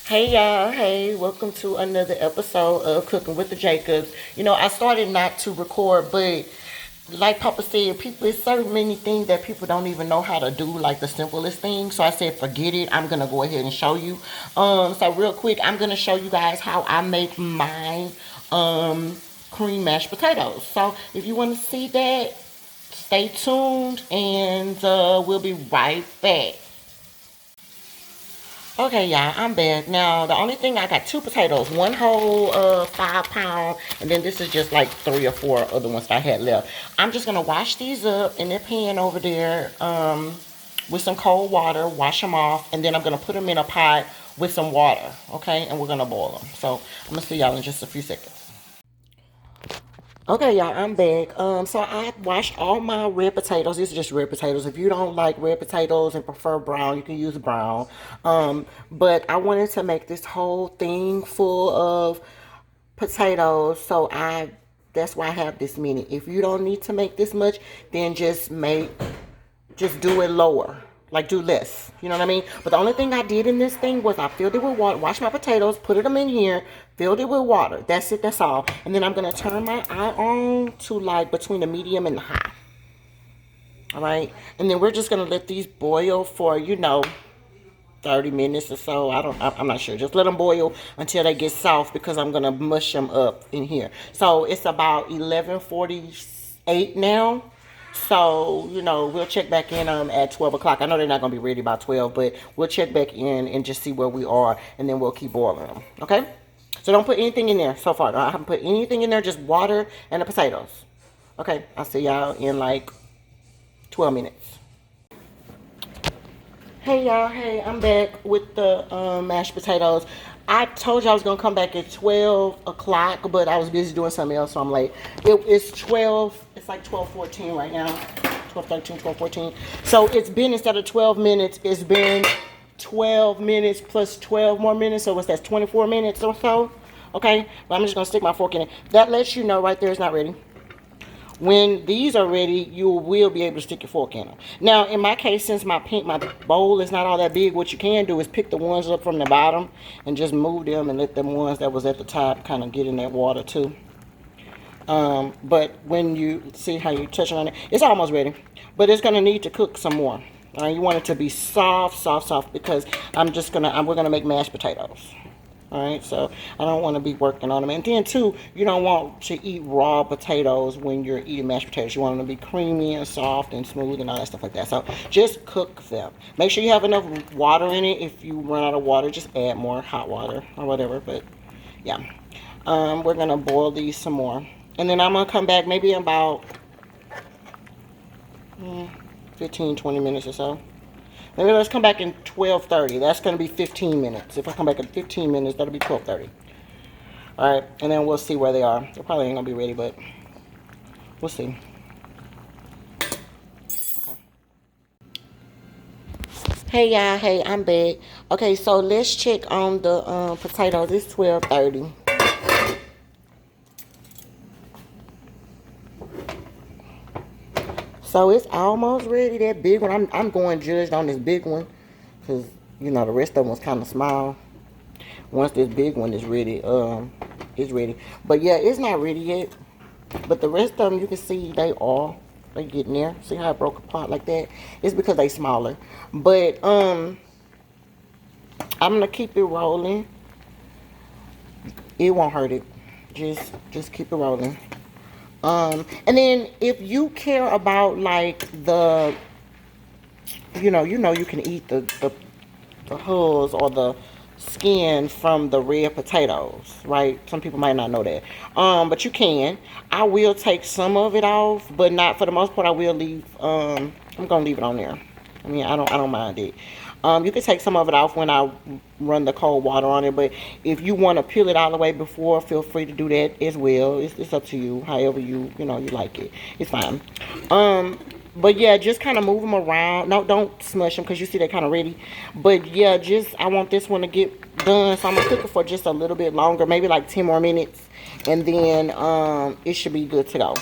Hey y'all, hey, welcome to another episode of Cooking with the Jacobs. You know, I started not to record, but like Papa said, people, it's so many things that people don't even know how to do, like the simplest things. So I said, forget it. I'm gonna go ahead and show you. So real quick, I'm gonna show you guys how I make my cream mashed potatoes. So if you want to see that, stay tuned, and we'll be right back. Okay, y'all, I'm back. Now, the only thing, I got two potatoes, one whole 5 pound, and then this is just like 3 or 4 other ones that I had left. I'm just going to wash these up in the pan over there with some cold water, wash them off, and then I'm going to put them in a pot with some water, okay? And we're going to boil them. So, I'm going to see y'all in just a few seconds. Okay, y'all, I'm back. So I washed all my red potatoes. These are just red potatoes. If you don't like red potatoes and prefer brown, you can use brown. But I wanted to make this whole thing full of potatoes, so that's why I have this many. If you don't need to make this much, then just do it lower. Like do less. You know what I mean? But the only thing I did in this thing was I filled it with water, washed my potatoes, put them in here, filled it with water. That's it, that's all. And then I'm gonna turn my eye on to like between the medium and the high. Alright? And then we're just gonna let these boil for, 30 minutes or so. I'm not sure. Just let them boil until they get soft because I'm gonna mush them up in here. So it's about 11:48 now. So, we'll check back in at 12 o'clock. I know they're not going to be ready by 12, but we'll check back in and just see where we are, and then we'll keep boiling them, okay? So don't put anything in there so far. I haven't put anything in there, just water and the potatoes. Okay, I'll see y'all in like 12 minutes. Hey y'all, hey, I'm back with the mashed potatoes. I told you I was gonna come back at 12 o'clock, but I was busy doing something else, so I'm late. It's 12, it's like 12:14 right now. 12:13, 12:14. So it's been, instead of 12 minutes, it's been 12 minutes plus 12 more minutes, so what's that, 24 minutes or so? Okay, but I'm just gonna stick my fork in it. That lets you know right there it's not ready. When these are ready, you will be able to stick your fork in them. Now, in my case, since my bowl is not all that big, what you can do is pick the ones up from the bottom and just move them and let them ones that was at the top kind of get in that water too. But when you see how you touch on it, it's almost ready. But it's going to need to cook some more. You want it to be soft, soft, soft, because we're going to make mashed potatoes. Alright, so I don't want to be working on them. And then too, you don't want to eat raw potatoes when you're eating mashed potatoes. You want them to be creamy and soft and smooth and all that stuff like that. So just cook them. Make sure you have enough water in it. If you run out of water, just add more hot water or whatever. But yeah, we're going to boil these some more. And then I'm going to come back maybe in about 15-20 minutes or so. Maybe let's come back in 12:30. That's going to be 15 minutes. If I come back in 15 minutes, that'll be 12:30. All right, and then we'll see where they are. They probably ain't going to be ready, but we'll see. Okay. Hey, y'all. Hey, I'm back. Okay, so let's check on the potatoes. It's 12:30. So it's almost ready. That big one, I'm going judged on this big one, because the rest of them was kind of small. Once this big one is ready, it's ready. But yeah, it's not ready yet. But the rest of them, you can see they getting there. See how it broke apart like that? It's because they smaller. But I'm gonna keep it rolling. It won't hurt it. Just keep it rolling. And then if you care about like you can eat the hulls or the skin from the red potatoes, right? Some people might not know that. But you can. I will take some of it off, but not for the most part. I will leave. I'm gonna leave it on there. I mean, I don't mind it. You can take some of it off when I run the cold water on it, but if you want to peel it all the way before, feel free to do that as well. It's up to you, however you like it. It's fine. But yeah, just kind of move them around. No, don't smush them because you see they're kind of ready. But yeah, I want this one to get done, so I'm gonna cook it for just a little bit longer, maybe like 10 more minutes, and then it should be good to go.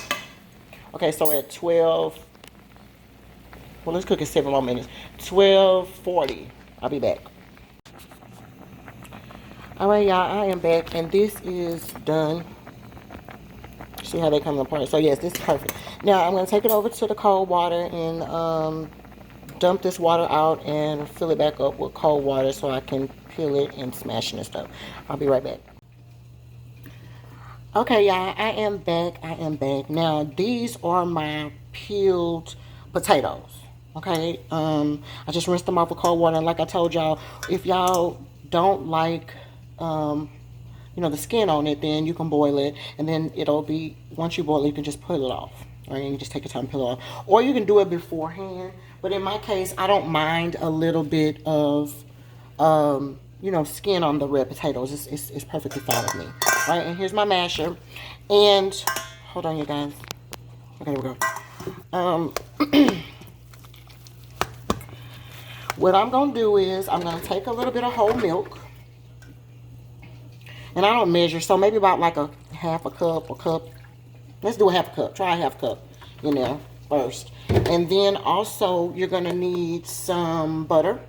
Okay, so at 12. Well, let's cook it 7 more minutes. 12:40. I'll be back. All right, y'all. I am back, and this is done. See how they come apart. So yes, this is perfect. Now I'm gonna take it over to the cold water and dump this water out and fill it back up with cold water so I can peel it and smash it and stuff. I'll be right back. Okay, y'all, I am back. I am back. Now, these are my peeled potatoes. Okay, I just rinsed them off with cold water. And like I told y'all, if y'all don't like, the skin on it, then you can boil it. And then it'll be, once you boil it, you can just pull it off. All right, and you just take your time to peel it off. Or you can do it beforehand. But in my case, I don't mind a little bit of, skin on the red potatoes. It's perfectly fine with me. All right, and here's my masher. And hold on, you guys. Okay, here we go. What I'm gonna do is I'm gonna take a little bit of whole milk, and I don't measure, so maybe about like a half a cup. Let's do a half a cup. Try a half cup, first. And then also you're gonna need some butter.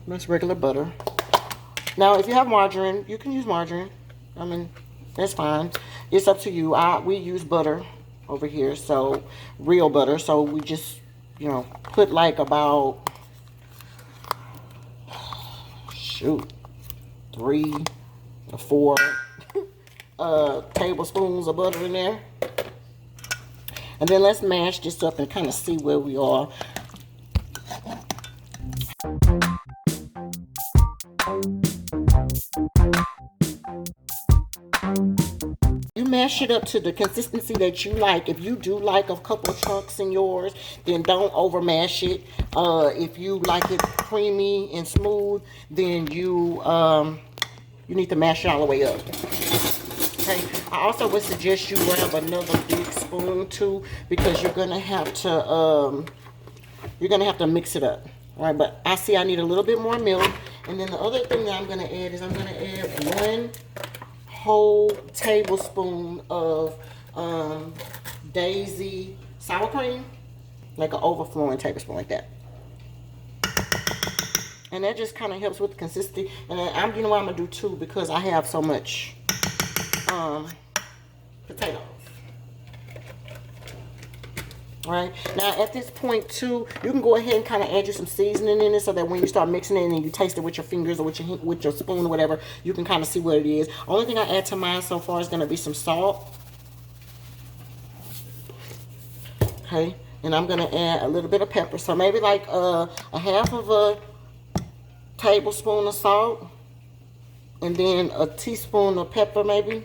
That's regular butter. Now, if you have margarine, you can use margarine. I mean, that's fine. It's up to you. We use butter over here, so real butter. So we just, put like about, 3 or 4 tablespoons of butter in there. And then let's mash this up and kind of see where we are. You mash it up to the consistency that you like. If you do like a couple of chunks in yours, then don't over mash it. If you like it creamy and smooth, then you need to mash it all the way up. Okay. I also would suggest you grab another big spoon too, because you're gonna have to mix it up. All right, but I see I need a little bit more milk. And then the other thing that I'm gonna add is I'm gonna add 1 whole tablespoon of Daisy sour cream, like an overflowing tablespoon like that. And that just kind of helps with the consistency. And then I'm gonna do 2 because I have so much potatoes. All right, now at this point too, you can go ahead and kind of add you some seasoning in it so that when you start mixing it and you taste it with your fingers or with your spoon or whatever, you can kind of see what it is. Only thing I add to mine so far is going to be some salt. Okay, and I'm going to add a little bit of pepper, so maybe like a half of a tablespoon of salt, and then a teaspoon of pepper maybe.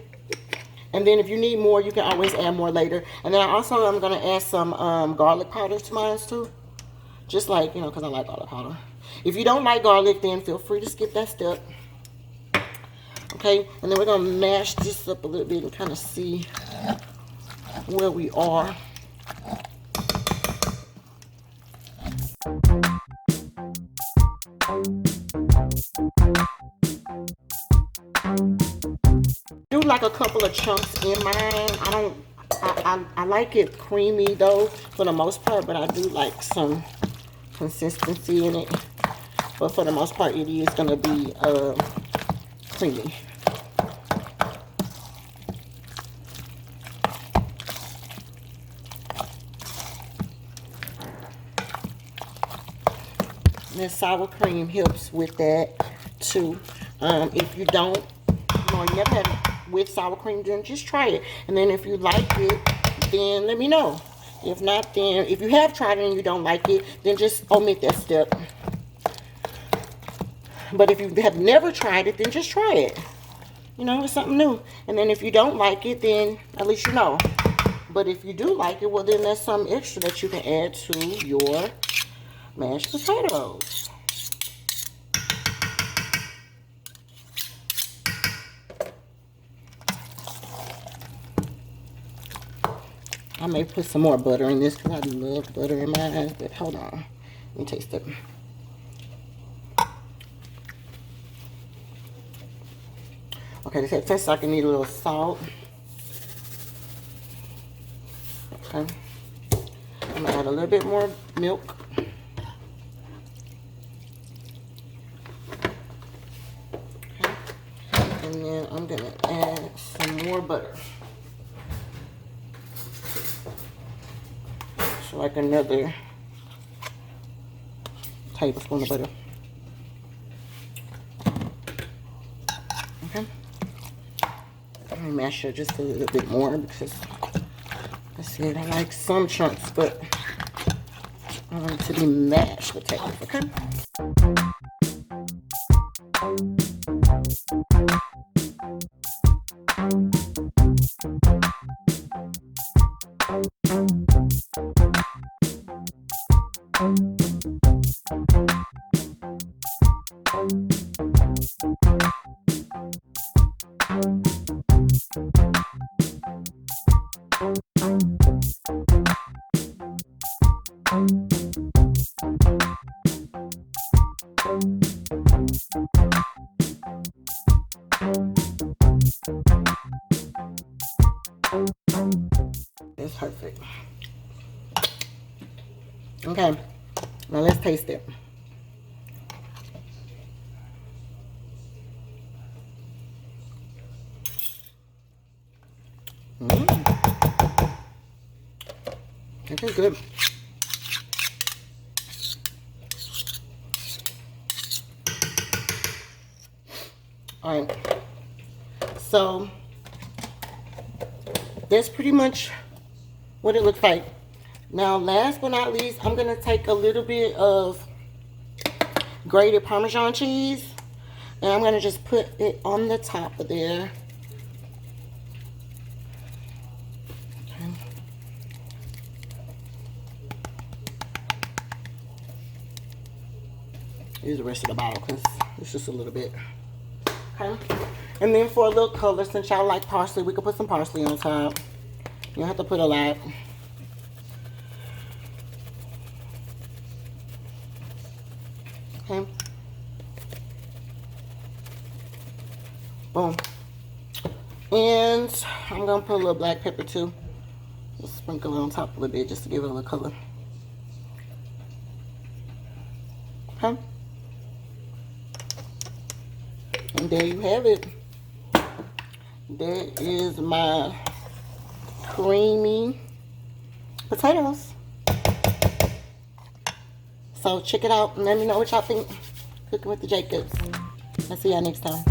And then if you need more, you can always add more later. And then I'm going to add some garlic powder to mine too. Just like, because I like garlic powder. If you don't like garlic, then feel free to skip that step. Okay, and then we're going to mash this up a little bit and kind of see where we are. Do like a couple of chunks in mine. I like it creamy though for the most part, but I do like some consistency in it. But for the most part, it is gonna be creamy. And sour cream helps with that too. If you don't, you never had it with sour cream, then just try it. And then if you like it, then let me know. If not, then if you have tried it and you don't like it, then just omit that step. But if you have never tried it, then just try it. It's something new. And then if you don't like it, then at least you know. But if you do like it, well, then there's some extra that you can add to your mashed potatoes. I may put some more butter in this because I love butter in mine. But hold on. Let me taste it. Okay, this tastes like I need a little salt. Okay. I'm gonna add a little bit more milk. Okay. And then I'm gonna add some more butter. So like another tablespoon of butter. Okay. Let me mash it just a little bit more because I said I like some chunks, but I want it to be mashed potatoes, okay? It's perfect. Okay, now let's taste it. It is good. All right, so that's pretty much what it looks like. Now, last but not least, I'm gonna take a little bit of grated Parmesan cheese, and I'm gonna just put it on the top of there. Okay. Use the rest of the bottle because it's just a little bit. Okay. And then for a little color, since y'all like parsley, we could put some parsley on top. You don't have to put a lot. Okay. Boom. And I'm gonna put a little black pepper too. Just sprinkle it on top a little bit just to give it a little color. Okay. And there you have it. That is my creamy potatoes. So check it out and let me know what y'all think. Cooking with the Jacobs. I'll see y'all next time.